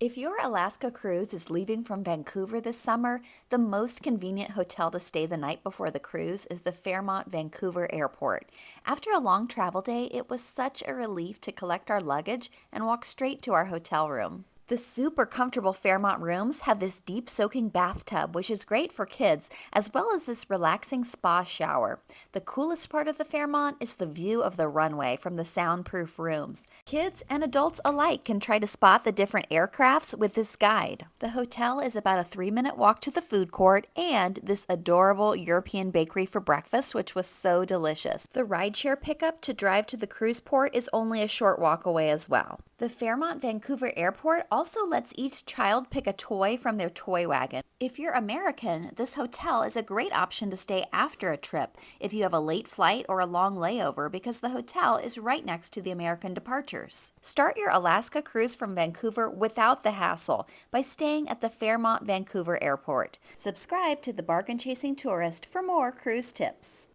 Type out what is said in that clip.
If your Alaska cruise is leaving from Vancouver this summer, the most convenient hotel to stay the night before the cruise is the Fairmont Vancouver Airport. After a long travel day, it was such a relief to collect our luggage and walk straight to our hotel room. The super comfortable Fairmont rooms have this deep soaking bathtub, which is great for kids, as well as this relaxing spa shower. The coolest part of the Fairmont is the view of the runway from the soundproof rooms. Kids and adults alike can try to spot the different aircrafts with this guide. The hotel is about a 3-minute walk to the food court and this adorable European bakery for breakfast, which was so delicious. The rideshare pickup to drive to the cruise port is only a short walk away as well. The Fairmont Vancouver Airport also lets each child pick a toy from their toy wagon. If you're American, this hotel is a great option to stay after a trip if you have a late flight or a long layover because the hotel is right next to the American departures. Start your Alaska cruise from Vancouver without the hassle by staying at the Fairmont Vancouver Airport. Subscribe to the Bargain Chasing Tourist for more cruise tips.